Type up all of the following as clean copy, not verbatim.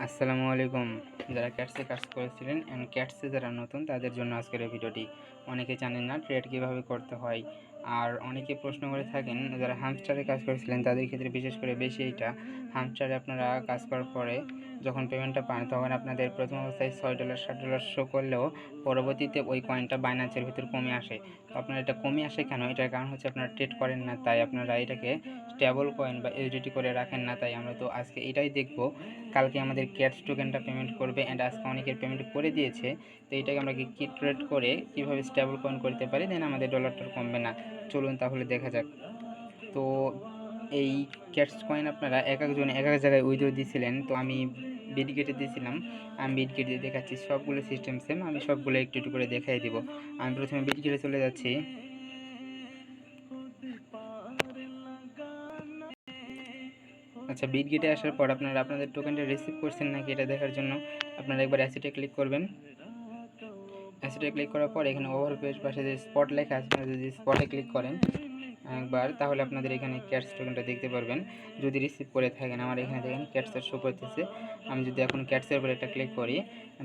আসসালামু আলাইকুম। যারা ক্যাটসে কাজ করেছিলেন অ্যান্ড ক্যাটসে যারা নতুন তাদের জন্য আজকের এই ভিডিওটি। অনেকে জানেন না ট্রেড কীভাবে করতে হয়, আর অনেকে প্রশ্ন করে থাকেন যারা হামস্টারে কাজ করেছিলেন তাদের ক্ষেত্রে বিশেষ করে বেশি এইটা। হামস্টারে আপনারা কাজ করার পরে যখন পেমেন্টটা পান তখন আপনাদের প্রথম অবস্থায় $6 $7 শো করলেও পরবর্তীতে ওই কয়েনটা বাইন্যান্সের ভিতর কমে আসে। তো আপনার এটা কমে আসে কেন? এটার কারণ হচ্ছে আপনারা ট্রেড করেন না, তাই আপনারা এটাকে স্টেবল কয়েন বা ইউএসডিটি করে রাখেন না। তাই আমরা তো আজকে এটাই দেখব। কালকে আমাদের ক্যাটস টোকেনটা পেমেন্ট করবে অ্যান্ড আজকে অনেকের পেমেন্ট করে দিয়েছে। তো এটাকে আমরা কি ট্রেড করে কীভাবে স্টেবল কয়েন করতে পারি, দেন আমাদের ডলারটা কমবে না। চলুন তাহলে দেখা যাক। তো এই ক্যাটস কয়েন আপনারা এক একজনে এক এক জায়গায় উইথড্র দিয়েছিলেন, তো আমি বিটগেটে দিয়েছিলাম। আমি বিটগেট দিয়ে দেখাচ্ছি, সবগুলো সিস্টেম সেম, আমি সবগুলো একটু একটু করে দেখাই দেবো। আমি প্রথমে বিটগেটে চলে যাচ্ছি। আচ্ছা, বিটগেটে আসার পর আপনারা আপনাদের টোকেনটা রিসিভ করছেন নাকি এটা দেখার জন্য আপনারা একবার অ্যাসেটে ক্লিক করবেন। অ্যাসেটে ক্লিক করার পর এখানে ওভারপেজ পাশে যে স্পট লেখা আছে, আপনারা যদি স্পটে ক্লিক করেন একবার, তাহলে আপনাদের এখানে ক্যাটস টোকেনটা দেখতে পারবেন যদি রিসিভ করে থাকেন। আমার এখানে দেখেন ক্যাটসের শো করতেছে। আমি যদি এখন ক্যাটসের উপরে একটা ক্লিক করি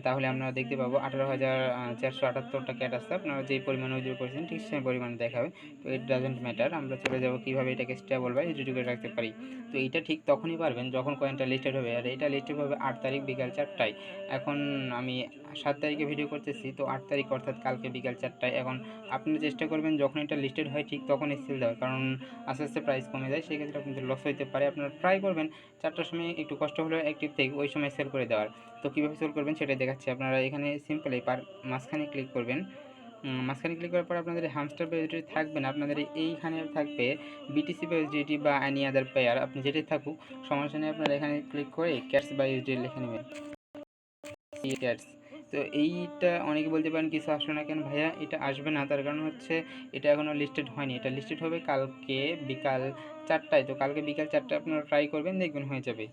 তাহলে আপনারা দেখতে পাবো 18,478টা ক্যাট আছে। আপনারা যেই পরিমাণ উইথড্র করেছেন ঠিক সেই পরিমাণ দেখাবে। তো ইট ডাজেন্ট ম্যাটার। আমরা চলে যাব কীভাবে এটাকে স্টেবল বা ইউজিটি করে রাখতে পারি। তো এইটা ঠিক তখনই পারবেন যখন কয়েনটা লিস্টেড হবে, আর এটা লিস্টেড হবে 8 তারিখ বিকাল 4টায়। এখন আমি 7 তারিখে ভিডিও করতেছি, তো 8 তারিখ অর্থাৎ কালকে বিকাল 4টায়। এখন আপনি চেষ্টা করবেন যখন এটা লিস্টেড হয় ঠিক তখনই সেল দেওয়ার, কারণ আস্তে আস্তে প্রাইস কমে যায়, সেক্ষেত্রে আপনাদের লস হতে পারে। আপনারা ট্রাই করবেন 4টার সময় একটু কষ্ট হলেও অ্যাক্টিভ থেকে ওই সময় সেল করে দেওয়ার। তো কীভাবে সেল করবেন সেটাই দেখাচ্ছি। আপনারা এখানে সিম্পলি মাঝখানে ক্লিক করবেন। মাঝখানে ক্লিক করার পর আপনাদের হামস্টার বা ইউজিটি থাকবে না, আপনাদের এইখানে থাকবে বিটিসি বা ইউজিটি বা এনি আদার পেয়ার, আপনি যেটাই থাকুক সমস্যা নেই। আপনারা এখানে ক্লিক করে ক্যাটস বা ইউজিটি লিখে নেবেন, ক্যাটস। তো এইটা অনেকে বলতে পারেন কিছু আসবে না কেন ভাইয়া? এটা আসবে না, তার কারণ হচ্ছে এটা এখনও লিস্টেড হয়নি। এটা লিস্টেড হবে কালকে বিকাল 4টায়। তো কালকে বিকাল 4টায় আপনারা ট্রাই করবেন, দেখবেন হয়ে যাবে।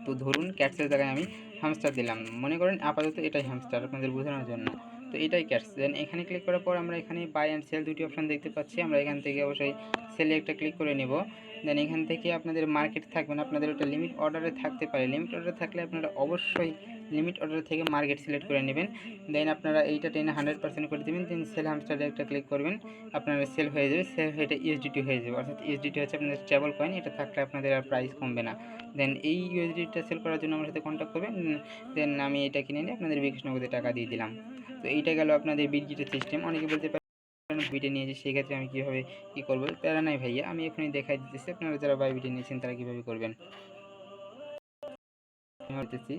তো ধরুন ক্যাটসের জায়গায় আমি হামস্টার দিলাম, মনে করেন আপাতত এটাই হামস্টার আপনাদের বোঝানোর জন্য। তো এটাই ক্যাটস। দেন এখানে ক্লিক করার পর আমরা এখানে বাই অ্যান্ড সেল দুটি অপশান দেখতে পাচ্ছি। আমরা এখান থেকে অবশ্যই সেলে একটা ক্লিক করে নেব। দেন এখান থেকে আপনাদের মার্কেট থাকবেন, আপনাদের ওটা লিমিট অর্ডারে থাকতে পারে। লিমিট অর্ডারে থাকলে আপনারা অবশ্যই লিমিট অর্ডার থেকে মার্কেট সিলেক্ট করে নেবেন। দেন আপনারা এইটা টেনে 100% করে দেবেন। দেন সেল হামস্টারে একটা ক্লিক করবেন, আপনারা সেল হয়ে যাবে। সেল হয়ে এটা ইউএসডিটি হয়ে যাবে, অর্থাৎ ইউএসডিটি হচ্ছে আপনাদের স্টেবল কয়েন। এটা থাকলে আপনাদের আর প্রাইস কমবে না। দেন এই ইউএসডিটা সেল করার জন্য আমার সাথে কন্ট্যাক্ট করবেন। দেন আমি এটা কিনে নিয়ে আপনাদের বিকাশ নগদে টাকা দিয়ে দিলাম। তো এইটা গেল আপনাদের বিটগেটের সিস্টেম। অনেকে বলতে পারেন বিটে নিয়েছি সেক্ষেত্রে আমি কীভাবে কী করবো? প্যারা নাই ভাইয়া, আমি এখনই দেখাই দিতেছি। আপনারা যারা বিটে নিয়েছেন তারা কীভাবে করবেন বলতেছি।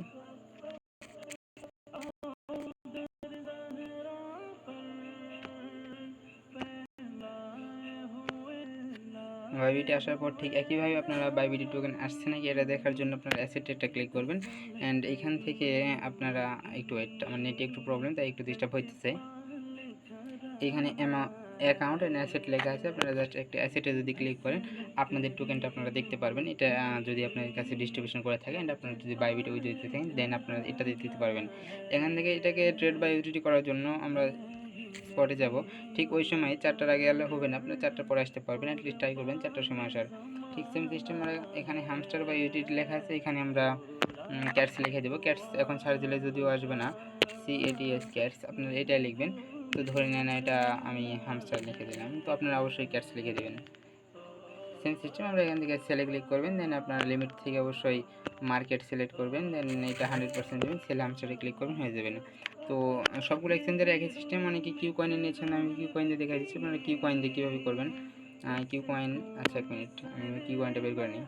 বাইবিটে আসার পর ঠিক একইভাবে আপনারা বাইবিটি টোকেন আসছে নাকি এটা দেখার জন্য আপনারা অ্যাসেটে একটা ক্লিক করবেন। অ্যান্ড এইখান থেকে আপনারা একটু আমার নেটে একটু প্রবলেম, তাই একটু ডিস্টার্ব হইতেছে। এখানে অ্যাকাউন্ট অ্যান্ড অ্যাসেট লেখা আছে, আপনারা জাস্ট একটা অ্যাসেটে যদি ক্লিক করেন আপনাদের টোকেনটা আপনারা দেখতে পারবেন। এটা যদি আপনাদের কাছে ডিস্ট্রিবিউশন করে থাকে অ্যান্ড আপনারা যদি বাইবিটে উইথড্র দিতে থাকেন দেন আপনারা এটা দিতে পারবেন। এখান থেকে এটাকে ট্রেড বা ইউটিলিটি করার জন্য আমরা স্পটে যাব। ঠিক ওই সময় 4টার আগে গেলে হবে না, আপনারা 4টার পরে আসতে পারবেন। অ্যাটলিস্ট ট্রাই করবেন 4টার সময় আসার। ঠিক সেম সিস্টেম আমরা এখানে হামস্টার বা ইউটিলিটি লেখা আছে, এখানে আমরা ক্যাটস লিখে দেবো। ক্যাটস এখন সার্চ দিলে যদিও আসবে না, CATS ক্যাটস, আপনারা এটাই লিখবেন। তো ধরে নেন এটা আমি হামস্টার লিখে দিলাম, তো আপনারা অবশ্যই ক্যাটস লিখে দেবেন। সেম সিস্টেম আমরা এখান থেকে সেলে ক্লিক করবেন। দেন আপনারা লিমিট থেকে অবশ্যই মার্কেট সিলেক্ট করবেন। দেন এটা 100% দেবেন, সেলে হামস্টারে ক্লিক করবেন, হয়ে যাবে না। তো সবগুলো এক্সচেঞ্জের একই সিস্টেম। অনেকে কিউ কয়েনে নিয়েছেন, আমি কিউ কয়েন দিয়ে দেখা দিচ্ছি। আপনারা কিউ কয়েন দিয়ে কীভাবে করবেন? কিউ কয়েন, আচ্ছা 1 মিনিট, আমি কিউ কয়েনটা বের করে নিই।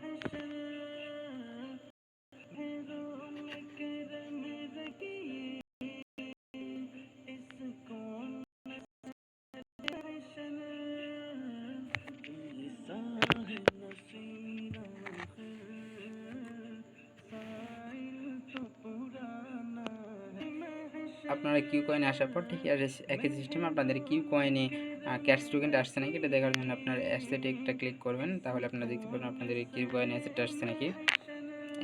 আপনারা কিউ কয়েনে আসার পর ঠিক একই সিস্টেম আপনাদের কিউ কয়েনে ক্যাটস টোকেনটা আসছে নাকি এটা দেখার জন্য আপনার অ্যাসেটে একটা ক্লিক করবেন, তাহলে আপনারা দেখতে পাবেন আপনাদের কিউ কয়েনে অ্যাসেটটা আসছে নাকি।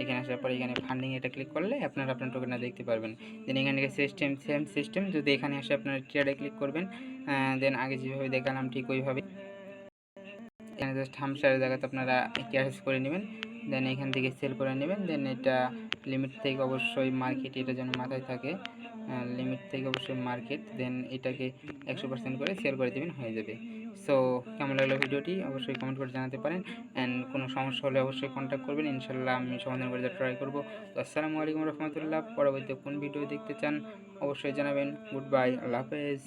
এখানে আসার পর এখানে ফান্ডিং এটা ক্লিক করলে আপনারা আপনার টোকেনটা দেখতে পারবেন। দেন এখান থেকে সেম সিস্টেম যদি এখানে আসে আপনারা ট্রেডে ক্লিক করবেন। দেন আগে যেভাবে দেখালাম ঠিক ওইভাবে এখানে জাস্ট হামস্টারের জায়গাতে আপনারা ক্যাশ করে নেবেন। দেন এখান থেকে সেল করে নেবেন। দেন এটা লিমিট থেকে অবশ্যই মার্কেট, এটা যেন মাথায় থাকে, লিমিট থেকে অবশ্যই মার্কেট, দেন এটাকে 100% করে সেল করে দেবেন, হয়ে যাবে। সো কেমন লাগলো ভিডিওটি অবশ্যই কমেন্ট করে জানাতে পারেন, অ্যান্ড কোনো সমস্যা হলে অবশ্যই কন্ট্যাক্ট করবেন, ইনশাল্লাহ আমি সমাধান করে দেওয়ার ট্রাই করবো। তো আসসালামু আলাইকুম রহমতুল্লাহ। পরবর্তীতে কোন ভিডিও দেখতে চান অবশ্যই জানাবেন। গুড বাই, আল্লাহ হাফেজ।